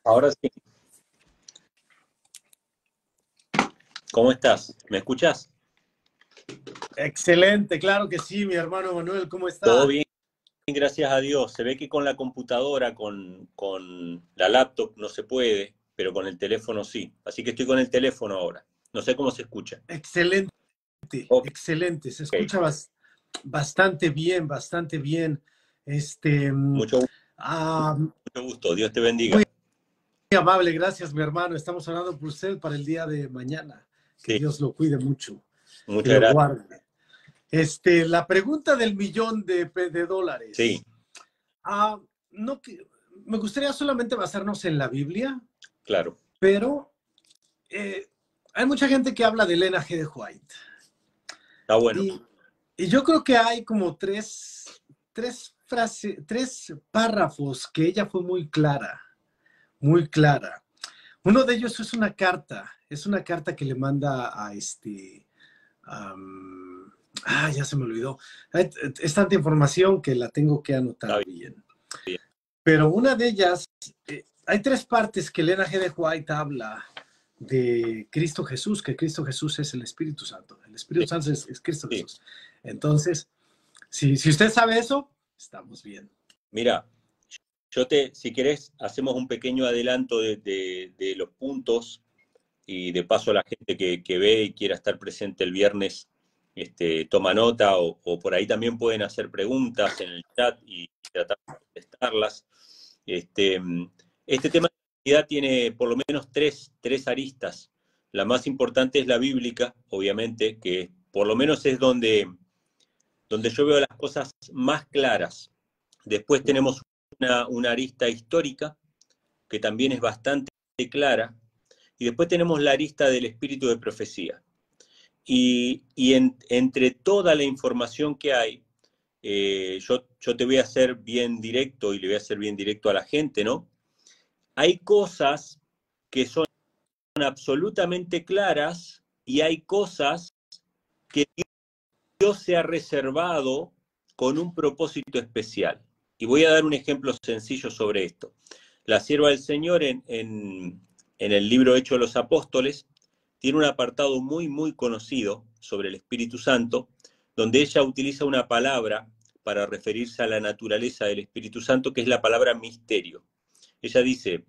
Ahora sí. ¿Cómo estás? ¿Me escuchas? Excelente, claro que sí, mi hermano Manuel, ¿cómo Todo está? bien, gracias a Dios. Se ve que con la computadora, con la laptop no se puede, pero con el teléfono sí. Así que estoy con el teléfono ahora. No sé cómo se escucha. Excelente, Ok, excelente, se escucha bastante bien, bastante bien. Este, mm, mucho, ah, mucho gusto. Dios te muy bendiga. amable, gracias, mi hermano. Estamos hablando por usted para el día de mañana. Que Sí, Dios lo cuide mucho y muchas lo gracias. guarde. La pregunta del millón de Sí, dólares. Ah, no, me gustaría solamente basarnos en la Biblia, claro. pero eh, hay mucha gente que habla de Elena G. de White. Está bueno. Y, y yo creo que hay como tres frases, tres párrafos que ella fue muy clara, muy clara. Uno de ellos es una carta que le manda a ya se me olvidó. Es tanta información que la tengo que Está anotar bien. Pero una de ellas, hay tres partes que Elena G. de White habla de Cristo Jesús, que Cristo Jesús es el Espíritu Santo. El Espíritu bien. Santo es Cristo Sí, sí. Jesús. Entonces, si usted sabe eso, estamos bien. Mira, si querés, hacemos un pequeño adelanto de los puntos y de paso a la gente que ve y quiera estar presente el viernes, toma nota o por ahí también pueden hacer preguntas en el chat y tratar de contestarlas. Este, este tema en realidad tiene por lo menos tres aristas. La más importante es la bíblica, obviamente, que por lo menos es donde yo veo las cosas más claras. Después tenemos una arista histórica, que también es bastante clara, y después tenemos la arista del espíritu de profecía. Entre toda la información que hay, yo te voy a hacer bien directo y le voy a hacer bien directo a la gente, ¿no? Hay cosas que son absolutamente claras y hay cosas que Dios se ha reservado con un propósito especial. Y voy a dar un ejemplo sencillo sobre esto. La sierva del Señor en el libro Hechos de los Apóstoles tiene un apartado muy conocido sobre el Espíritu Santo, donde ella utiliza una palabra para referirse a la naturaleza del Espíritu Santo, que es la palabra misterio. Ella dice,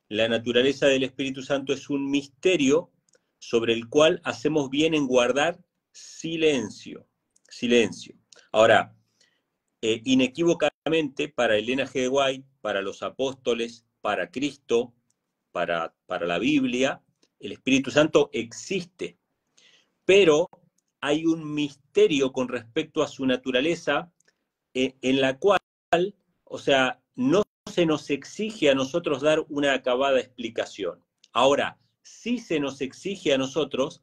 la naturaleza del Espíritu Santo es un misterio sobre el cual hacemos bien en guardar silencio. Silencio. Ahora, inequívocamente para Elena G. de White, para los apóstoles, para Cristo, para la Biblia, el Espíritu Santo existe, pero hay un misterio con respecto a su naturaleza en la cual, o sea, no se nos exige a nosotros dar una acabada explicación. Ahora, sí se nos exige a nosotros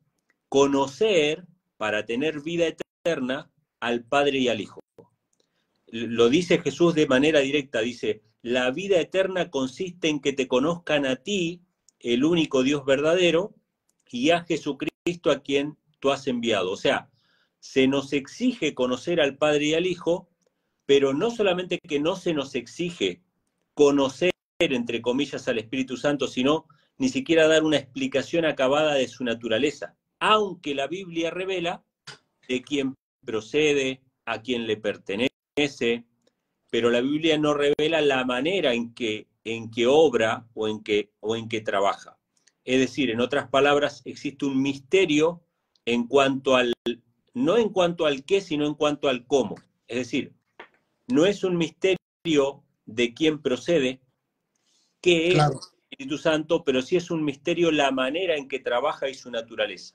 conocer para tener vida eterna al Padre y al Hijo. Lo dice Jesús de manera directa, dice, la vida eterna consiste en que te conozcan a ti, el único Dios verdadero, y a Jesucristo a quien tú has enviado. O sea, se nos exige conocer al Padre y al Hijo, pero no solamente que no se nos exige conocer, entre comillas, al Espíritu Santo, sino ni siquiera dar una explicación acabada de su naturaleza, aunque la Biblia revela de quién procede, a quién le pertenece, pero la Biblia no revela la manera en que obra o en que trabaja. Es decir, en otras palabras, existe un misterio en cuanto al, no en cuanto al qué, sino en cuanto al cómo. Es decir, no es un misterio de quién procede, qué es Claro. el Espíritu Santo, pero sí es un misterio la manera en que trabaja y su naturaleza.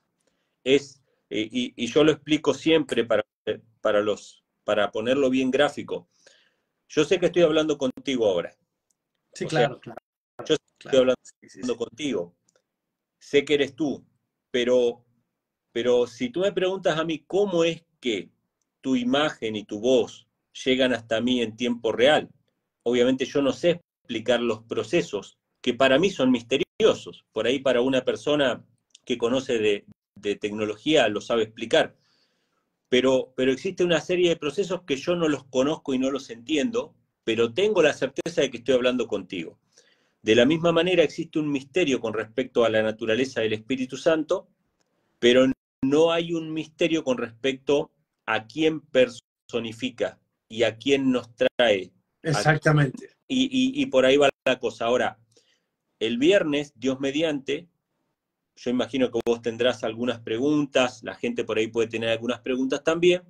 Y yo lo explico siempre para ponerlo bien gráfico. Yo sé que estoy hablando contigo ahora. Sí, O sea, claro, claro, yo estoy claro. Sí, sí, hablando sí. contigo. Sé que eres tú, pero si tú me preguntas a mí cómo es que tu imagen y tu voz llegan hasta mí en tiempo real, obviamente yo no sé explicar los procesos que para mí son misteriosos. Por ahí para una persona que conoce de tecnología lo sabe explicar. Pero existe una serie de procesos que yo no los conozco y no los entiendo, pero tengo la certeza de que estoy hablando contigo. De la misma manera existe un misterio con respecto a la naturaleza del Espíritu Santo, pero no hay un misterio con respecto a quién personifica y a quién nos trae. Exactamente. Y por ahí va la cosa. Ahora, el viernes, Dios mediante, yo imagino que vos tendrás algunas preguntas, la gente por ahí puede tener algunas preguntas también,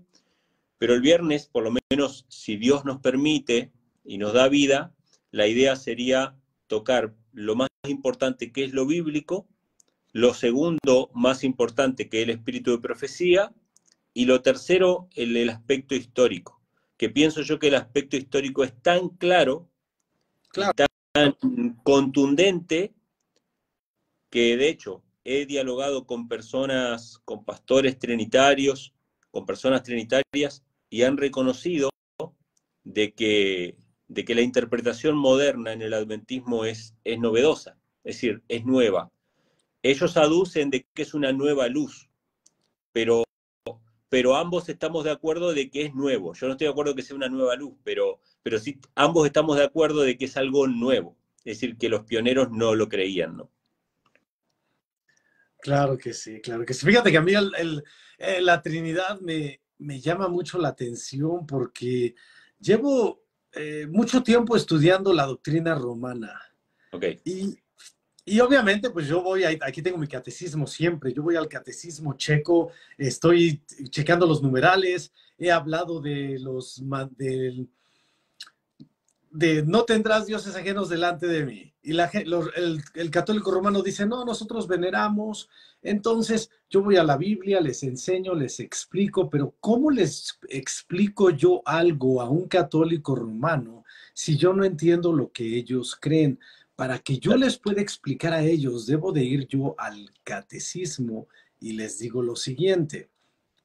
pero el viernes, por lo menos, si Dios nos permite y nos da vida, la idea sería tocar lo más importante, que es lo bíblico, lo segundo más importante, que es el espíritu de profecía, y lo tercero, el aspecto histórico, que pienso yo que el aspecto histórico es tan claro, Claro. y tan contundente, que de hecho he dialogado con personas, con pastores trinitarios, con personas trinitarias, y han reconocido de que la interpretación moderna en el adventismo es novedosa, es decir, es nueva. Ellos aducen de que es una nueva luz, pero ambos estamos de acuerdo de que es nuevo. Yo no estoy de acuerdo que sea una nueva luz, pero sí ambos estamos de acuerdo de que es algo nuevo. Es decir, que los pioneros no lo creían, ¿no? Claro que sí, claro que sí. Fíjate que a mí la Trinidad me llama mucho la atención porque llevo mucho tiempo estudiando la doctrina romana. Okay. Y obviamente, pues yo voy, aquí tengo mi catecismo siempre, yo voy al catecismo checo, estoy checando los numerales, he hablado de no tendrás dioses ajenos delante de mí. Y el católico romano dice, no, nosotros veneramos. Entonces yo voy a la Biblia, les enseño, les explico, pero ¿cómo les explico yo algo a un católico romano si yo no entiendo lo que ellos creen? Para que yo les pueda explicar a ellos, debo de ir yo al catecismo y les digo lo siguiente.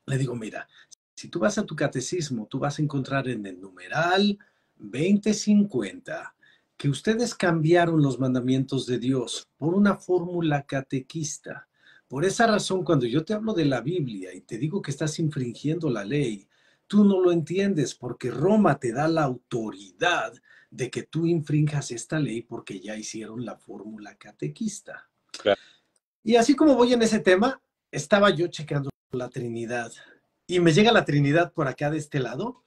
Le digo, mira, si tú vas a tu catecismo, tú vas a encontrar en el numeral 2050 que ustedes cambiaron los mandamientos de Dios por una fórmula catequista. Por esa razón, cuando yo te hablo de la Biblia y te digo que estás infringiendo la ley, tú no lo entiendes porque Roma te da la autoridad de que tú infrinjas esta ley porque ya hicieron la fórmula catequista. Claro. Y así como voy en ese tema, estaba yo checando la Trinidad y me llega la Trinidad por acá de este lado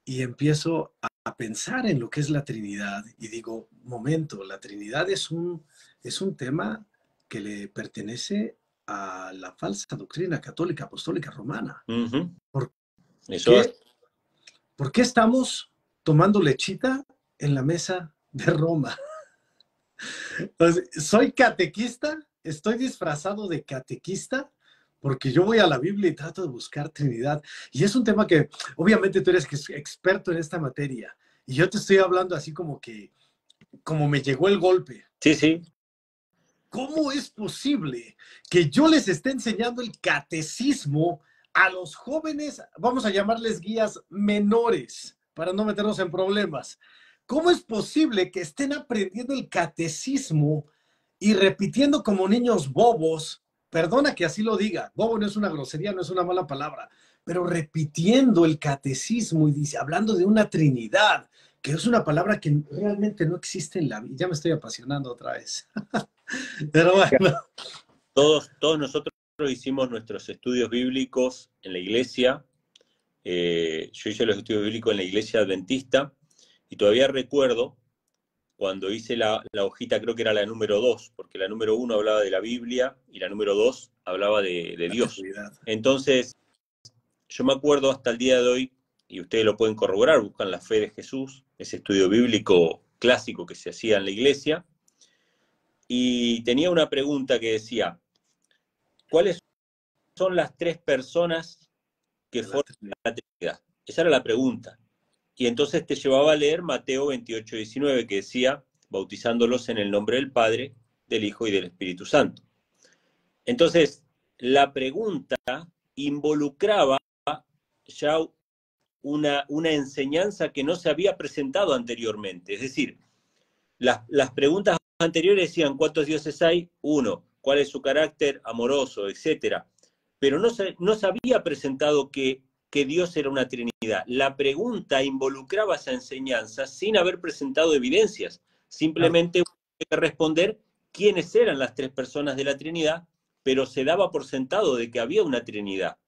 y empiezo a pensar en lo que es la Trinidad y digo, momento, la Trinidad es un tema que le pertenece a la falsa doctrina católica apostólica romana. Uh-huh. ¿Por Eso qué? ¿Por qué estamos tomando lechita en la mesa de Roma? Entonces, soy catequista, estoy disfrazado de catequista, porque yo voy a la Biblia y trato de buscar Trinidad. Y es un tema que, obviamente, tú eres experto en esta materia. Y yo te estoy hablando así como me llegó el golpe. Sí, sí. ¿Cómo es posible que yo les esté enseñando el catecismo a los jóvenes, vamos a llamarles guías menores, para no meternos en problemas? ¿Cómo es posible que estén aprendiendo el catecismo y repitiendo como niños bobos? Perdona que así lo diga, bobo no es una grosería, no es una mala palabra, pero repitiendo el catecismo y hablando de una Trinidad, que es una palabra que realmente no existe en la vida. Ya me estoy apasionando otra vez. Pero bueno. Todos nosotros hicimos nuestros estudios bíblicos en la iglesia. Yo hice los estudios bíblicos en la iglesia adventista y todavía recuerdo cuando hice la hojita, creo que era la número 2, porque la número 1 hablaba de la Biblia y la número 2 hablaba de Dios. Entonces, yo me acuerdo hasta el día de hoy, y ustedes lo pueden corroborar, buscan la fe de Jesús, ese estudio bíblico clásico que se hacía en la iglesia, y tenía una pregunta que decía, ¿cuáles son las 3 personas que forman la Trinidad? Esa era la pregunta. Y entonces te llevaba a leer Mateo 28:19, que decía, bautizándolos en el nombre del Padre, del Hijo y del Espíritu Santo. Entonces, la pregunta involucraba ya una enseñanza que no se había presentado anteriormente. Es decir, las preguntas anteriores decían, ¿cuántos dioses hay? Uno. ¿Cuál es su carácter amoroso? Etcétera. Pero no se había presentado que Dios era una Trinidad. La pregunta involucraba esa enseñanza sin haber presentado evidencias, simplemente que responder quiénes eran las tres personas de la Trinidad, pero se daba por sentado de que había una Trinidad.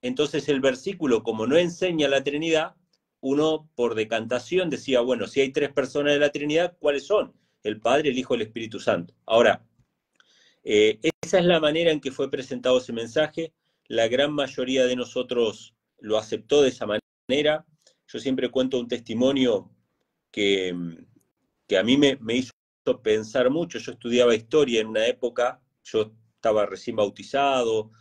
Entonces el versículo, como no enseña la Trinidad, uno por decantación decía, bueno, si hay tres personas de la Trinidad, ¿cuáles son? El Padre, el Hijo y el Espíritu Santo. Ahora, esa es la manera en que fue presentado ese mensaje. La gran mayoría de nosotros lo aceptó de esa manera. Yo siempre cuento un testimonio que a mí me hizo pensar mucho. Yo estudiaba historia en una época, yo estaba recién bautizado,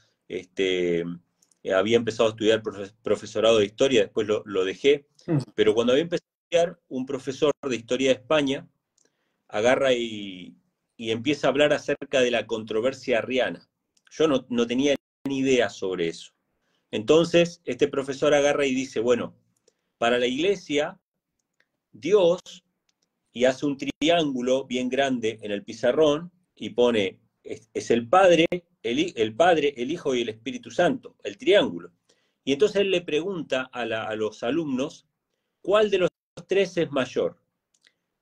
había empezado a estudiar profesorado de historia, después lo dejé, pero cuando había empezado a estudiar, un profesor de historia de España agarra y empieza a hablar acerca de la controversia arriana. Yo no tenía ni idea sobre eso. Entonces, este profesor agarra y dice, bueno, para la iglesia, Dios, y hace un triángulo bien grande en el pizarrón, y pone, es el Padre, el Hijo y el Espíritu Santo, el triángulo. Y entonces él le pregunta a los alumnos, ¿cuál de los tres es mayor?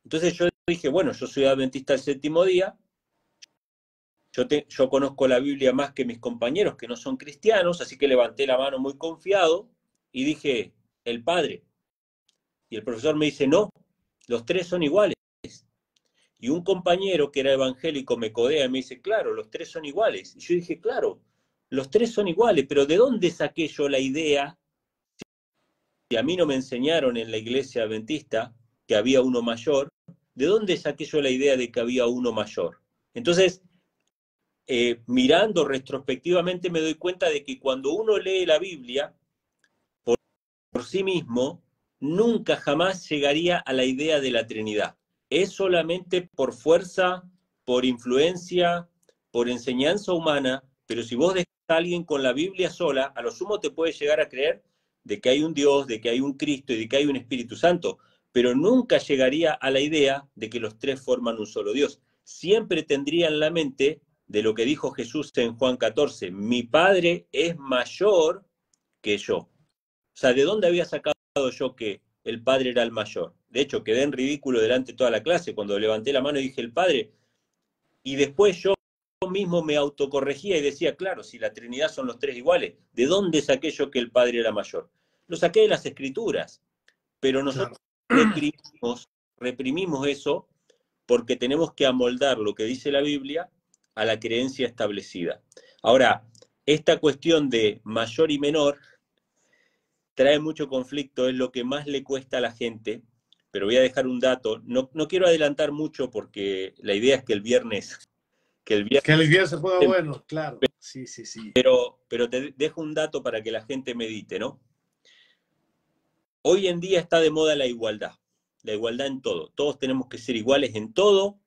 Entonces yo dije, bueno, yo soy adventista del séptimo día, yo conozco la Biblia más que mis compañeros que no son cristianos, así que levanté la mano muy confiado y dije, el Padre. Y el profesor me dice, no, los tres son iguales. Y un compañero que era evangélico me codea y me dice, claro, los tres son iguales. Y yo dije, claro, los tres son iguales, pero ¿de dónde saqué yo la idea? Si a mí no me enseñaron en la iglesia adventista que había uno mayor, ¿de dónde saqué yo la idea de que había uno mayor? Entonces, mirando retrospectivamente me doy cuenta de que cuando uno lee la Biblia por sí mismo, nunca jamás llegaría a la idea de la Trinidad. Es solamente por fuerza, por influencia, por enseñanza humana, pero si vos dejas a alguien con la Biblia sola, a lo sumo te puede llegar a creer de que hay un Dios, de que hay un Cristo y de que hay un Espíritu Santo, pero nunca llegaría a la idea de que los tres forman un solo Dios. Siempre tendría en la mente de lo que dijo Jesús en Juan 14, mi Padre es mayor que yo. O sea, ¿de dónde había sacado yo que el Padre era el mayor? De hecho, quedé en ridículo delante de toda la clase cuando levanté la mano y dije el Padre, y después yo mismo me autocorregía y decía, claro, si la Trinidad son los tres iguales, ¿de dónde saqué yo que el Padre era mayor? Lo saqué de las Escrituras, pero nosotros reprimimos eso porque tenemos que amoldar lo que dice la Biblia a la creencia establecida. Ahora, esta cuestión de mayor y menor trae mucho conflicto, es lo que más le cuesta a la gente, pero voy a dejar un dato. No quiero adelantar mucho porque la idea es que el viernes se ponga bueno, claro. Sí. Pero te dejo un dato para que la gente medite, ¿no? Hoy en día está de moda la igualdad en todo. Todos tenemos que ser iguales en todo.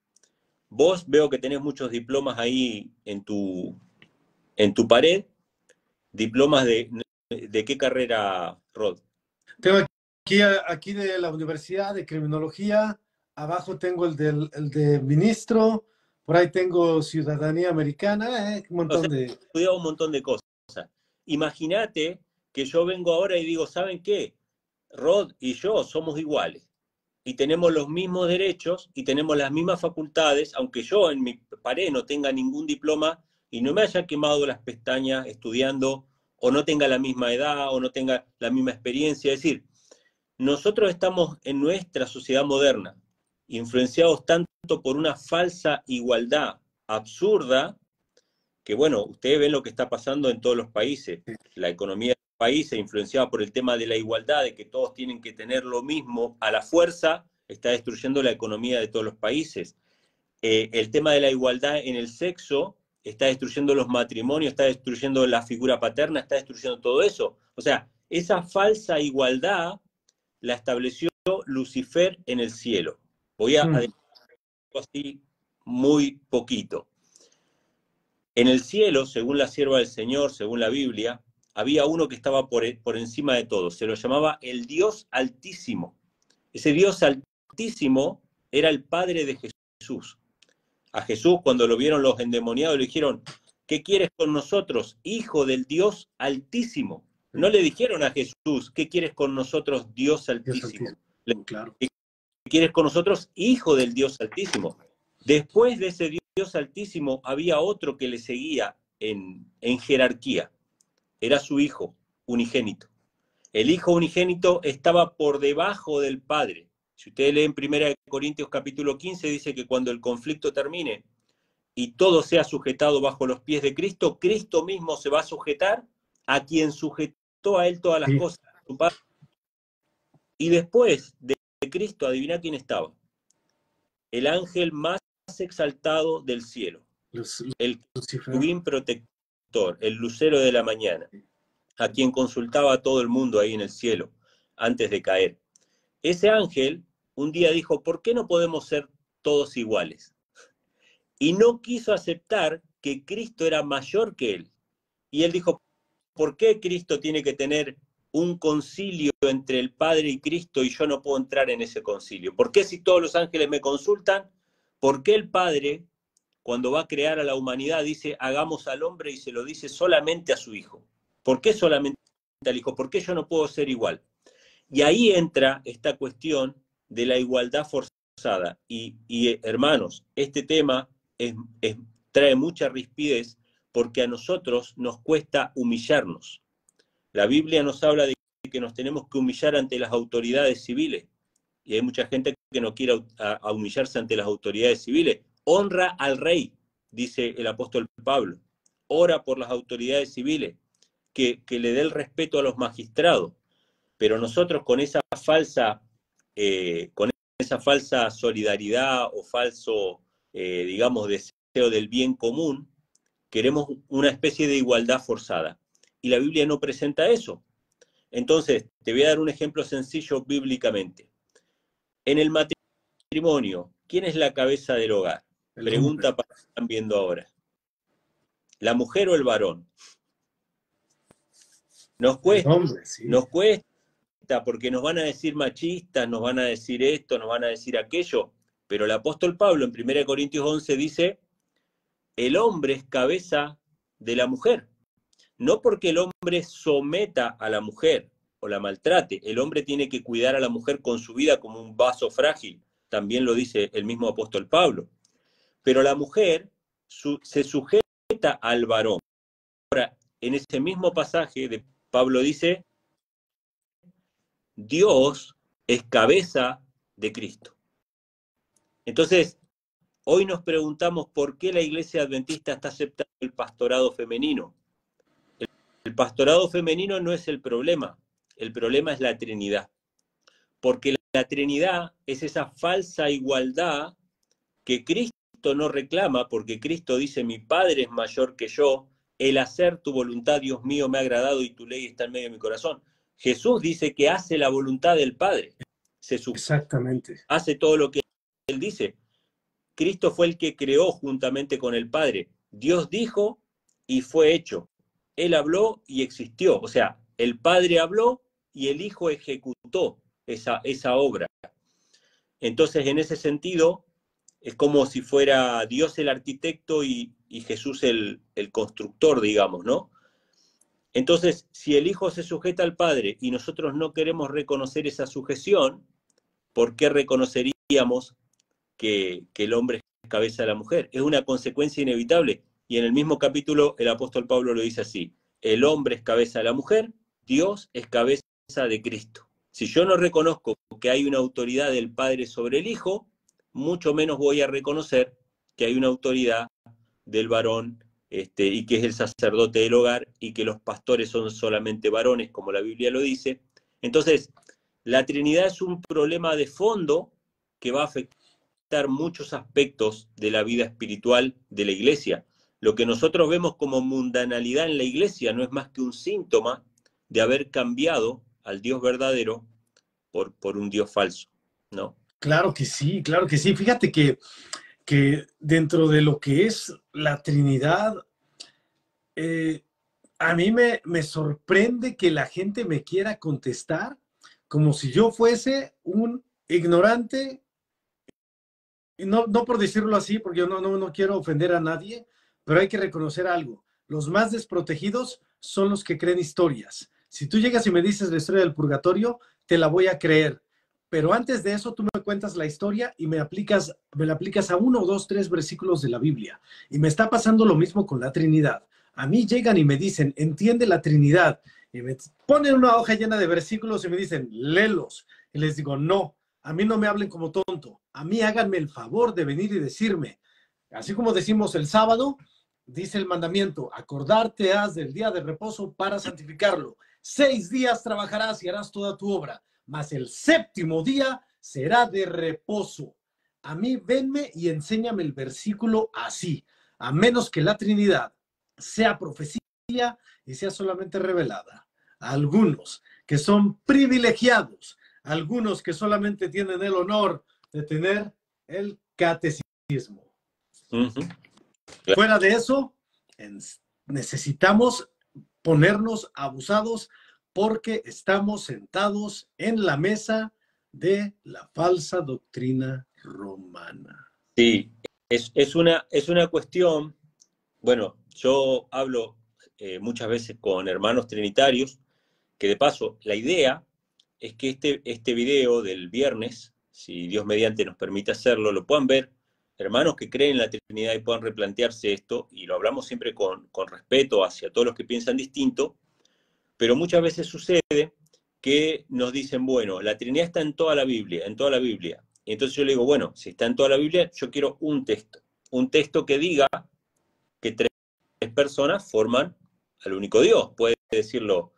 Vos veo que tenés muchos diplomas ahí en tu pared. ¿Diplomas de qué carrera, Rod? Tengo aquí de la Universidad de Criminología, abajo tengo el de ministro, por ahí tengo ciudadanía americana, un montón de... He estudiado un montón de cosas. Imagínate que yo vengo ahora y digo, ¿saben qué? Rod y yo somos iguales y tenemos los mismos derechos y tenemos las mismas facultades, aunque yo en mi pared no tenga ningún diploma y no me haya quemado las pestañas estudiando o no tenga la misma edad o no tenga la misma experiencia. Es decir, nosotros estamos en nuestra sociedad moderna influenciados tanto por una falsa igualdad absurda que, bueno, ustedes ven lo que está pasando en todos los países. La economía de los países, influenciada por el tema de la igualdad, de que todos tienen que tener lo mismo a la fuerza, está destruyendo la economía de todos los países. El tema de la igualdad en el sexo está destruyendo los matrimonios, está destruyendo la figura paterna, está destruyendo todo eso. O sea, esa falsa igualdad la estableció Lucifer en el cielo. Voy a decirlo así muy poquito. En el cielo, según la sierva del Señor, según la Biblia, había uno que estaba por encima de todo. Se lo llamaba el Dios Altísimo. Ese Dios Altísimo era el Padre de Jesús. A Jesús, cuando lo vieron los endemoniados, le dijeron, ¿qué quieres con nosotros, Hijo del Dios Altísimo? No le dijeron a Jesús, ¿qué quieres con nosotros, Dios Altísimo? Claro. ¿Qué quieres con nosotros, Hijo del Dios Altísimo? Después de ese Dios altísimo había otro que le seguía en jerarquía. Era su hijo unigénito. El hijo unigénito estaba por debajo del Padre. Si ustedes leen 1 Corintios capítulo 15, dice que cuando el conflicto termine y todo sea sujetado bajo los pies de Cristo, Cristo mismo se va a sujetar a quien sujetó a él todas las cosas. Su Padre. Y después de Cristo, adivina quién estaba. El ángel más exaltado del cielo. El querubín protector, el lucero de la mañana, a quien consultaba a todo el mundo ahí en el cielo, antes de caer. Ese ángel un día dijo, ¿por qué no podemos ser todos iguales? Y no quiso aceptar que Cristo era mayor que él. Y él dijo, ¿por qué Cristo tiene que tener un concilio entre el Padre y Cristo y yo no puedo entrar en ese concilio? ¿Por qué si todos los ángeles me consultan? ¿Por qué el Padre, cuando va a crear a la humanidad, dice, hagamos al hombre y se lo dice solamente a su Hijo? ¿Por qué solamente al Hijo? ¿Por qué yo no puedo ser igual? Y ahí entra esta cuestión de la igualdad forzada. Y hermanos, este tema trae mucha rispidez porque a nosotros nos cuesta humillarnos. La Biblia nos habla de que nos tenemos que humillar ante las autoridades civiles. Y hay mucha gente que no quiere a humillarse ante las autoridades civiles. Honra al rey, dice el apóstol Pablo. Ora por las autoridades civiles, que le dé el respeto a los magistrados. Pero nosotros con esa falsa solidaridad o falso, digamos, deseo del bien común, queremos una especie de igualdad forzada. Y la Biblia no presenta eso. Entonces, te voy a dar un ejemplo sencillo bíblicamente. En el matrimonio, ¿quién es la cabeza del hogar? Pregunta para los que están viendo ahora. ¿La mujer o el varón? Nos cuesta, nos cuesta, porque nos van a decir machistas, nos van a decir esto, nos van a decir aquello, pero el apóstol Pablo en 1 Corintios 11 dice, el hombre es cabeza de la mujer. No porque el hombre someta a la mujer o la maltrate, el hombre tiene que cuidar a la mujer con su vida como un vaso frágil, también lo dice el mismo apóstol Pablo. Pero la mujer se sujeta al varón. Ahora, en ese mismo pasaje de Pablo dice, Dios es cabeza de Cristo. Entonces, hoy nos preguntamos por qué la Iglesia Adventista está aceptando el pastorado femenino. El pastorado femenino no es el problema es la Trinidad. Porque la Trinidad es esa falsa igualdad que Cristo no reclama, porque Cristo dice, mi Padre es mayor que yo, el hacer tu voluntad, Dios mío, me ha agradado y tu ley está en medio de mi corazón. Jesús dice que hace la voluntad del Padre. Exactamente. Hace todo lo que Él dice. Cristo fue el que creó juntamente con el Padre. Dios dijo y fue hecho. Él habló y existió. O sea, el Padre habló y el Hijo ejecutó esa obra. Entonces, en ese sentido, es como si fuera Dios el arquitecto y Jesús el constructor, digamos, ¿no? Entonces, si el Hijo se sujeta al Padre y nosotros no queremos reconocer esa sujeción, ¿por qué reconoceríamos que el hombre es cabeza de la mujer? Es una consecuencia inevitable. Y en el mismo capítulo el apóstol Pablo lo dice así, el hombre es cabeza de la mujer, Dios es cabeza de Cristo. Si yo no reconozco que hay una autoridad del Padre sobre el Hijo, mucho menos voy a reconocer que hay una autoridad del varón y que es el sacerdote del hogar y que los pastores son solamente varones, como la Biblia lo dice. Entonces, la Trinidad es un problema de fondo que va a afectar muchos aspectos de la vida espiritual de la Iglesia. Lo que nosotros vemos como mundanalidad en la Iglesia no es más que un síntoma de haber cambiado al Dios verdadero por un Dios falso, ¿no? Claro que sí, claro que sí. Fíjate que dentro de lo que es la Trinidad, a mí me sorprende que la gente me quiera contestar como si yo fuese un ignorante, y no por decirlo así, porque yo no quiero ofender a nadie, pero hay que reconocer algo. Los más desprotegidos son los que creen historias. Si tú llegas y me dices la historia del purgatorio, te la voy a creer. pero antes de eso tú me cuentas la historia y me la aplicas a 1, 2, 3 versículos de la Biblia. Y me está pasando lo mismo con la Trinidad. A mí llegan y me dicen, entiende la Trinidad. Y me ponen una hoja llena de versículos y me dicen, léelos. Y les digo, no, a mí no me hablen como tonto. A mí háganme el favor de venir y decirme, así como decimos el sábado, dice el mandamiento, acordarte has del día de reposo para santificarlo. 6 días trabajarás y harás toda tu obra, mas el séptimo día será de reposo. A mí venme y enséñame el versículo así, a menos que la Trinidad sea profecía y sea solamente revelada. Algunos que son privilegiados, algunos que solamente tienen el honor de tener el catecismo. Fuera de eso, necesitamos ponernos abusados porque estamos sentados en la mesa de la falsa doctrina romana. Sí, es una cuestión, bueno, yo hablo muchas veces con hermanos trinitarios, que de paso, la idea es que este video del viernes, si Dios mediante nos permite hacerlo, lo puedan ver hermanos que creen en la Trinidad y puedan replantearse esto, y lo hablamos siempre con respeto hacia todos los que piensan distinto, pero muchas veces sucede que nos dicen, bueno, la Trinidad está en toda la Biblia, en toda la Biblia. Y entonces yo le digo, bueno, si está en toda la Biblia, yo quiero un texto que diga que 3 personas forman al único Dios. Puede decirlo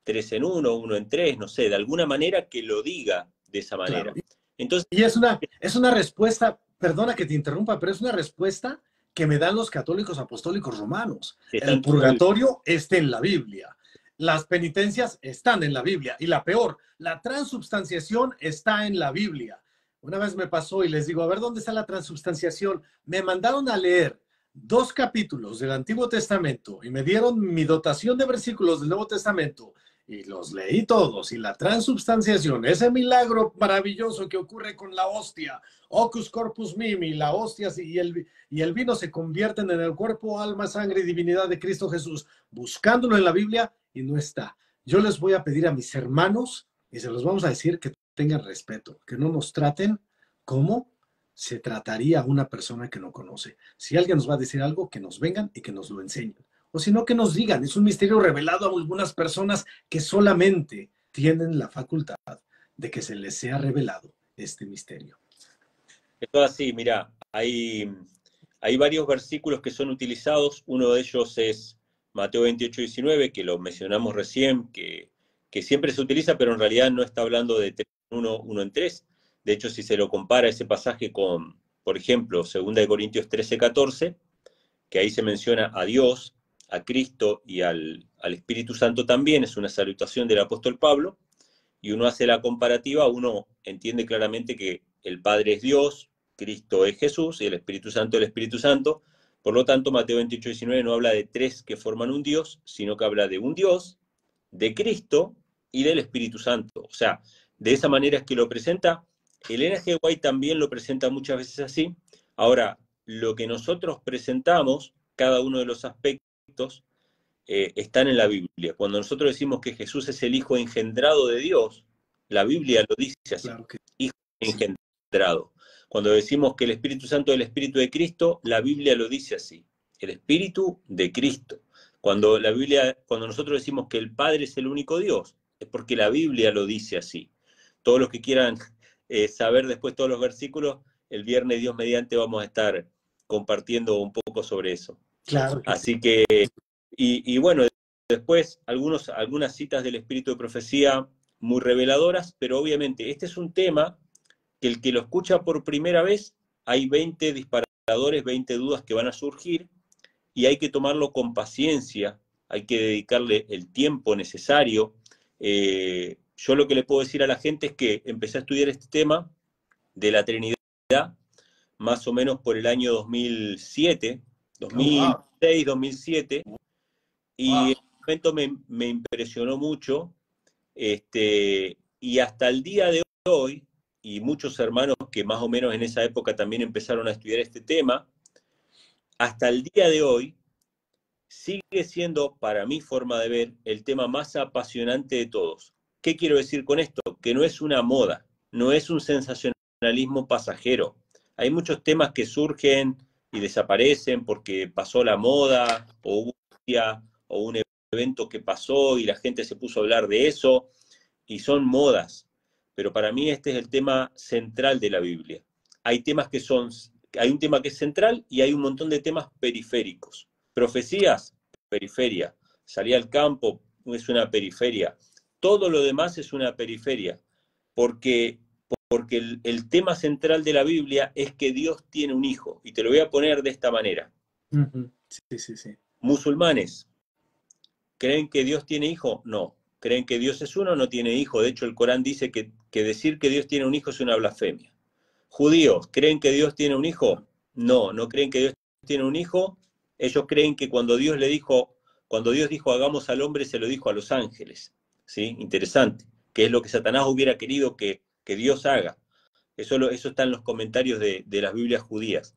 3 en 1, 1 en 3, no sé, de alguna manera que lo diga de esa manera. Claro. Entonces, y es una respuesta, perdona que te interrumpa, pero es una respuesta que me dan los católicos apostólicos romanos. El purgatorio está en la Biblia. Las penitencias están en la Biblia. Y la peor, la transubstanciación está en la Biblia. Una vez me pasó y les digo, a ver, ¿dónde está la transubstanciación? Me mandaron a leer 2 capítulos del Antiguo Testamento y me dieron mi dotación de versículos del Nuevo Testamento y los leí todos. Y la transubstanciación, ese milagro maravilloso que ocurre con la hostia, Ocus Corpus Mimi, la hostia y el vino se convierten en el cuerpo, alma, sangre y divinidad de Cristo Jesús, buscándolo en la Biblia y no está. Yo les voy a pedir a mis hermanos, y se los vamos a decir, que tengan respeto, que no nos traten como se trataría a una persona que no conoce. Si alguien nos va a decir algo, que nos vengan y que nos lo enseñen. O si no, que nos digan. Es un misterio revelado a algunas personas que solamente tienen la facultad de que se les sea revelado este misterio. Es así, mira, hay varios versículos que son utilizados. Uno de ellos es Mateo 28, 19, que lo mencionamos recién, que siempre se utiliza, pero en realidad no está hablando de 3 en 1, 1 en 3. De hecho, si se lo compara ese pasaje con, por ejemplo, 2 Corintios 13, 14, que ahí se menciona a Dios, a Cristo y al Espíritu Santo también, es una salutación del apóstol Pablo, y uno hace la comparativa, uno entiende claramente que el Padre es Dios, Cristo es Jesús y el Espíritu Santo es el Espíritu Santo. Por lo tanto, Mateo 28, 19 no habla de 3 que forman un Dios, sino que habla de un Dios, de Cristo y del Espíritu Santo. O sea, de esa manera es que lo presenta. Elena G. White también lo presenta muchas veces así. Ahora, lo que nosotros presentamos, cada uno de los aspectos, están en la Biblia. Cuando nosotros decimos que Jesús es el Hijo engendrado de Dios, la Biblia lo dice así, claro que... Hijo engendrado. Cuando decimos que el Espíritu Santo es el Espíritu de Cristo, la Biblia lo dice así, el Espíritu de Cristo. Cuando nosotros decimos que el Padre es el único Dios, es porque la Biblia lo dice así. Todos los que quieran saber después todos los versículos, el viernes, Dios mediante, vamos a estar compartiendo un poco sobre eso. Claro. Así que, y bueno, después algunas citas del Espíritu de Profecía muy reveladoras, pero obviamente este es un tema que el que lo escucha por primera vez, hay 20 disparadores, 20 dudas que van a surgir, y hay que tomarlo con paciencia, hay que dedicarle el tiempo necesario. Yo lo que le puedo decir a la gente es que empecé a estudiar este tema de la Trinidad más o menos por el año 2007, 2006, 2007, y en ese momento me impresionó mucho, y hasta el día de hoy, y muchos hermanos que más o menos en esa época también empezaron a estudiar este tema, hasta el día de hoy sigue siendo, para mi forma de ver, el tema más apasionante de todos. ¿Qué quiero decir con esto? Que no es una moda, no es un sensacionalismo pasajero. Hay muchos temas que surgen y desaparecen porque pasó la moda, o hubo un día, o un evento que pasó y la gente se puso a hablar de eso, y son modas. Pero para mí este es el tema central de la Biblia. Hay un tema que es central y hay un montón de temas periféricos. Profecías, periferia. Salir al campo es una periferia. Todo lo demás es una periferia. Porque el tema central de la Biblia es que Dios tiene un hijo. Y te lo voy a poner de esta manera. Sí, sí, sí. Musulmanes, ¿creen que Dios tiene hijo? No. ¿Creen que Dios es uno? No tiene hijo. De hecho, el Corán dice que decir que Dios tiene un hijo es una blasfemia. Judíos, ¿creen que Dios tiene un hijo? No, no creen que Dios tiene un hijo. Ellos creen que cuando Dios dijo hagamos al hombre, se lo dijo a los ángeles. ¿Sí? Interesante. Que es lo que Satanás hubiera querido que Dios haga. Eso está en los comentarios de las Biblias judías.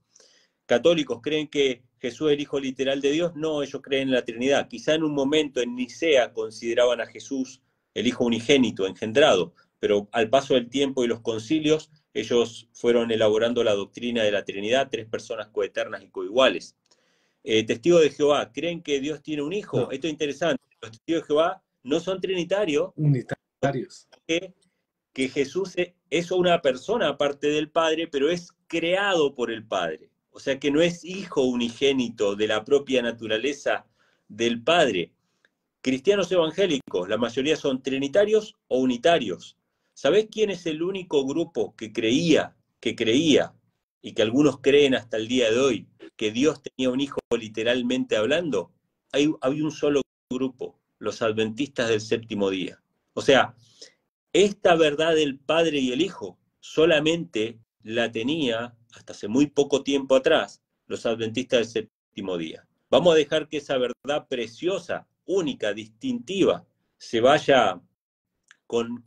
Católicos, ¿creen que Jesús es el hijo literal de Dios? No, ellos creen en la Trinidad. Quizá en un momento en Nicea consideraban a Jesús el hijo unigénito, engendrado, pero al paso del tiempo y los concilios, ellos fueron elaborando la doctrina de la Trinidad, 3 personas coeternas y coiguales. Testigos de Jehová, ¿creen que Dios tiene un hijo? No. Esto es interesante. Los testigos de Jehová no son trinitarios. Unitarios. Que Jesús es una persona aparte del Padre, pero es creado por el Padre. O sea que no es hijo unigénito de la propia naturaleza del Padre. Cristianos evangélicos, la mayoría son trinitarios o unitarios. ¿Sabés quién es el único grupo que creía, y que algunos creen hasta el día de hoy, que Dios tenía un hijo literalmente hablando? Hay un solo grupo, los adventistas del séptimo día. O sea, esta verdad del Padre y el Hijo solamente la tenía, hasta hace muy poco tiempo atrás, los adventistas del séptimo día. Vamos a dejar que esa verdad preciosa, única, distintiva, se vaya con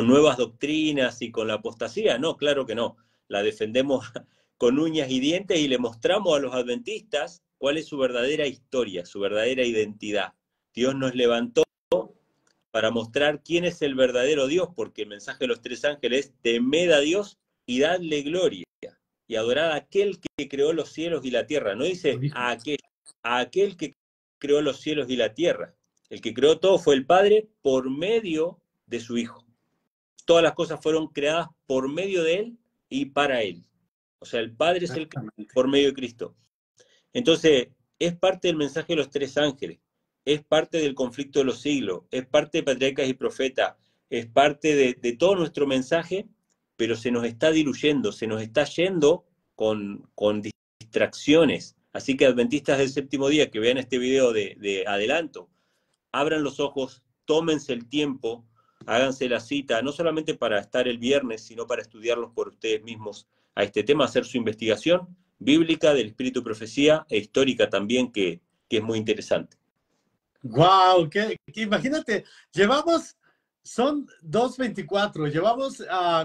nuevas doctrinas y con la apostasía. No, claro que no. La defendemos con uñas y dientes y le mostramos a los adventistas cuál es su verdadera historia, su verdadera identidad. Dios nos levantó para mostrar quién es el verdadero Dios, porque el mensaje de los 3 ángeles es: temed a Dios y dadle gloria, y adorad a aquel que creó los cielos y la tierra. No dice a aquel que creó los cielos y la tierra. El que creó todo fue el Padre por medio de su Hijo. Todas las cosas fueron creadas por medio de Él y para Él. O sea, el Padre es el que por medio de Cristo. Entonces, es parte del mensaje de los 3 ángeles. Es parte del conflicto de los siglos, es parte de Patriarcas y Profetas, es parte de todo nuestro mensaje, pero se nos está diluyendo, se nos está yendo con distracciones. Así que adventistas del séptimo día que vean este video de adelanto, abran los ojos, tómense el tiempo, háganse la cita, no solamente para estar el viernes, sino para estudiarlos por ustedes mismos a este tema, hacer su investigación bíblica del espíritu de profecía e histórica también, que es muy interesante. ¡Wow! Imagínate, son 2:24, llevamos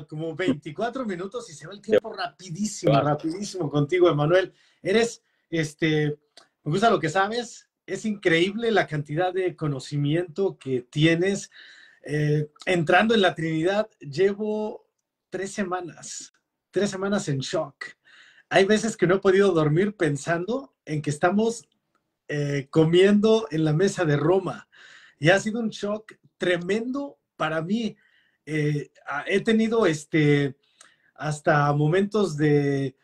como 24 minutos y se va el tiempo rapidísimo, rapidísimo contigo, Emanuel. Me gusta lo que sabes, es increíble la cantidad de conocimiento que tienes. Entrando en la Trinidad, llevo 3 semanas en shock. Hay veces que no he podido dormir pensando en que estamos comiendo en la mesa de Roma. Y ha sido un shock tremendo para mí. He tenido hasta momentos de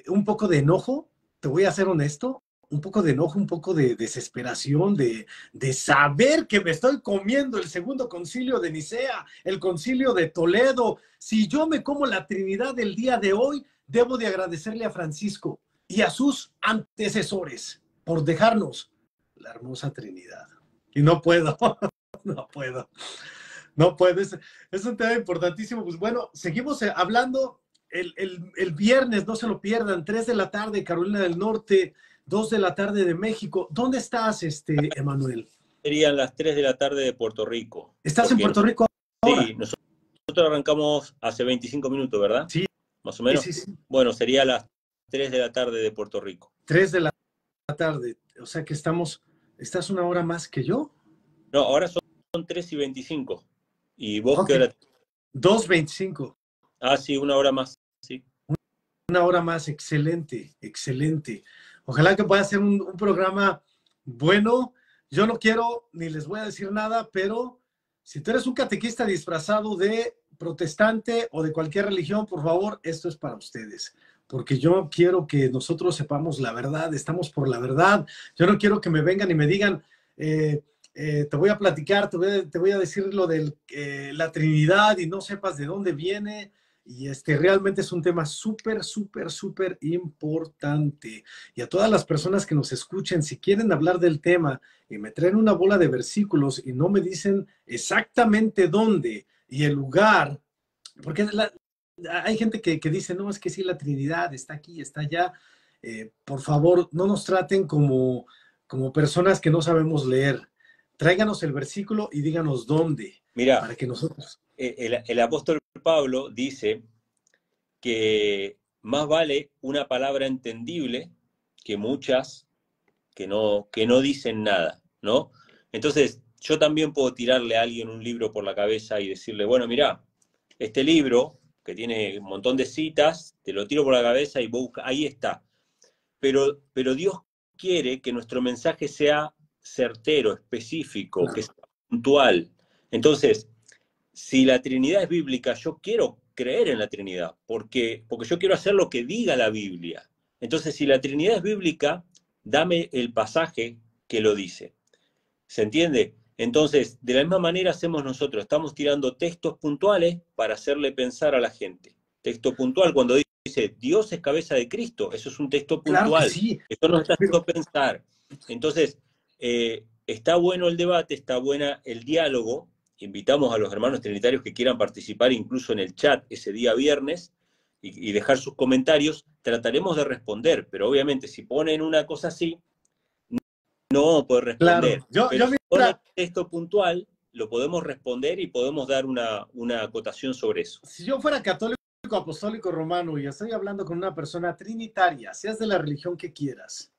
un poco de enojo, te voy a ser honesto, un poco de enojo, un poco de desesperación, de saber que me estoy comiendo el segundo concilio de Nicea, el concilio de Toledo. Si yo me como la Trinidad del día de hoy, debo de agradecerle a Francisco y a sus antecesores por dejarnos la hermosa Trinidad. Y no puedo, no puedo. Es un tema importantísimo. Pues bueno, seguimos hablando el viernes, no se lo pierdan, 3 de la tarde, Carolina del Norte, 2 de la tarde de México. ¿Dónde estás, Emanuel? Serían las 3 de la tarde de Puerto Rico. ¿Estás en Puerto Rico ahora? Sí, nosotros arrancamos hace 25 minutos, ¿verdad? Sí. Más o menos. Sí, sí. Bueno, sería las 3 de la tarde de Puerto Rico. 3 de la tarde, o sea que ¿estás una hora más que yo? No, ahora son 3:25. ¿Y vos qué hora 2:25. Ah, sí, una hora más, sí. Una hora más, excelente, excelente. Ojalá que pueda ser un programa bueno. Yo no quiero ni les voy a decir nada, pero si tú eres un catequista disfrazado de protestante o de cualquier religión, por favor, esto es para ustedes. Porque yo quiero que nosotros sepamos la verdad, estamos por la verdad. Yo no quiero que me vengan y me digan, te voy a platicar, te voy a decir lo de la Trinidad y no sepas de dónde viene. Y realmente es un tema súper, súper, súper importante. Y a todas las personas que nos escuchen, si quieren hablar del tema y me traen una bola de versículos y no me dicen exactamente dónde y el lugar, porque hay gente que dice, no, es que sí, la Trinidad está aquí, está allá. Por favor, no nos traten como personas que no sabemos leer. Tráiganos el versículo y díganos dónde, Mira, para que nosotros... el apóstol Pablo dice que más vale una palabra entendible que muchas que no dicen nada, ¿no? Entonces, yo también puedo tirarle a alguien un libro por la cabeza y decirle, bueno, mirá, este libro, que tiene un montón de citas, te lo tiro por la cabeza y busca, ahí está. Pero Dios quiere que nuestro mensaje sea certero, específico, Claro. que sea puntual. Entonces, si la Trinidad es bíblica, yo quiero creer en la Trinidad, porque yo quiero hacer lo que diga la Biblia. Entonces, si la Trinidad es bíblica, dame el pasaje que lo dice. ¿Se entiende? Entonces, de la misma manera hacemos nosotros, estamos tirando textos puntuales para hacerle pensar a la gente. Texto puntual, cuando dice Dios es cabeza de Cristo, eso es un texto Claro que puntual. sí. Eso nos está Pero, haciendo pensar. Entonces, está bueno el debate, está buena el diálogo. Invitamos a los hermanos trinitarios que quieran participar incluso en el chat ese día viernes y dejar sus comentarios. Trataremos de responder, pero obviamente si ponen una cosa así, no vamos a poder responder. claro, yo Pero si ponen mira, texto puntual, lo podemos responder y podemos dar una acotación sobre eso. si yo fuera católico, apostólico, romano y estoy hablando con una persona trinitaria, seas de la religión que quieras,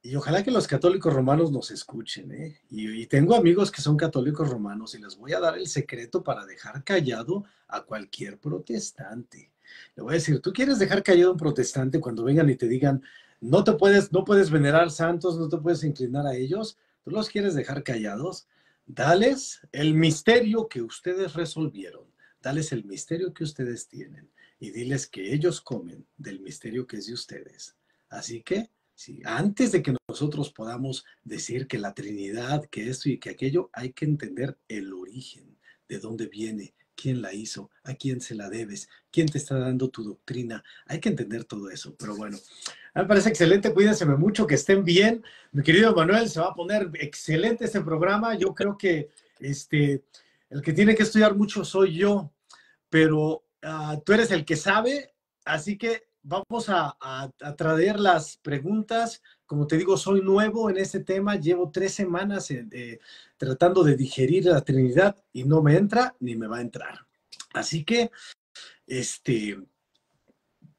y ojalá que los católicos romanos nos escuchen, ¿eh? Y tengo amigos que son católicos romanos y les voy a dar el secreto para dejar callado a cualquier protestante. Le voy a decir, ¿tú quieres dejar callado a un protestante cuando vengan y te digan, no puedes venerar santos, no te puedes inclinar a ellos? ¿Tú los quieres dejar callados? Dales el misterio que ustedes resolvieron. Dales el misterio que ustedes tienen y diles que ellos comen del misterio que es de ustedes. Así que sí, antes de que nosotros podamos decir que la Trinidad, que esto y que aquello, hay que entender el origen, de dónde viene, quién la hizo, a quién se la debes, quién te está dando tu doctrina. Hay que entender todo eso. Pero bueno, me parece excelente. Cuídense mucho, que estén bien. Mi querido Manuel, se va a poner excelente este programa. Yo creo que el que tiene que estudiar mucho soy yo, pero tú eres el que sabe, así que vamos a traer las preguntas. Como te digo, soy nuevo en este tema, llevo 3 semanas tratando de digerir la Trinidad y no me entra ni me va a entrar. Así que,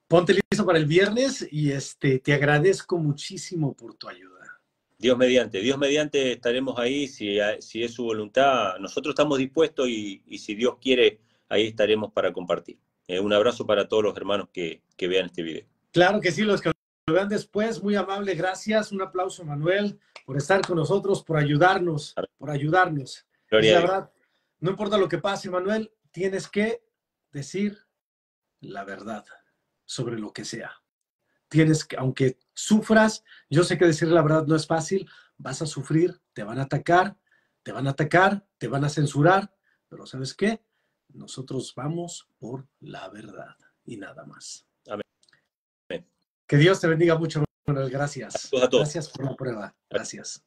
ponte listo para el viernes y te agradezco muchísimo por tu ayuda. Dios mediante estaremos ahí, si es su voluntad, nosotros estamos dispuestos y si Dios quiere, ahí estaremos para compartir. Un abrazo para todos los hermanos que vean este video. Claro que sí, los que lo vean después, muy amable, gracias. Un aplauso, Manuel, por estar con nosotros, por ayudarnos, por ayudarnos. Es Gloria a la Dios. verdad, no importa lo que pase, Manuel, tienes que decir la verdad sobre lo que sea. Tienes que, aunque sufras, yo sé que decir la verdad no es fácil, vas a sufrir, te van a atacar, te van a atacar, te van a censurar, pero ¿sabes qué? Nosotros vamos por la verdad y nada más. Amén. Que Dios te bendiga mucho, Manuel. Gracias. Saludos a todos. Gracias por la prueba. Gracias.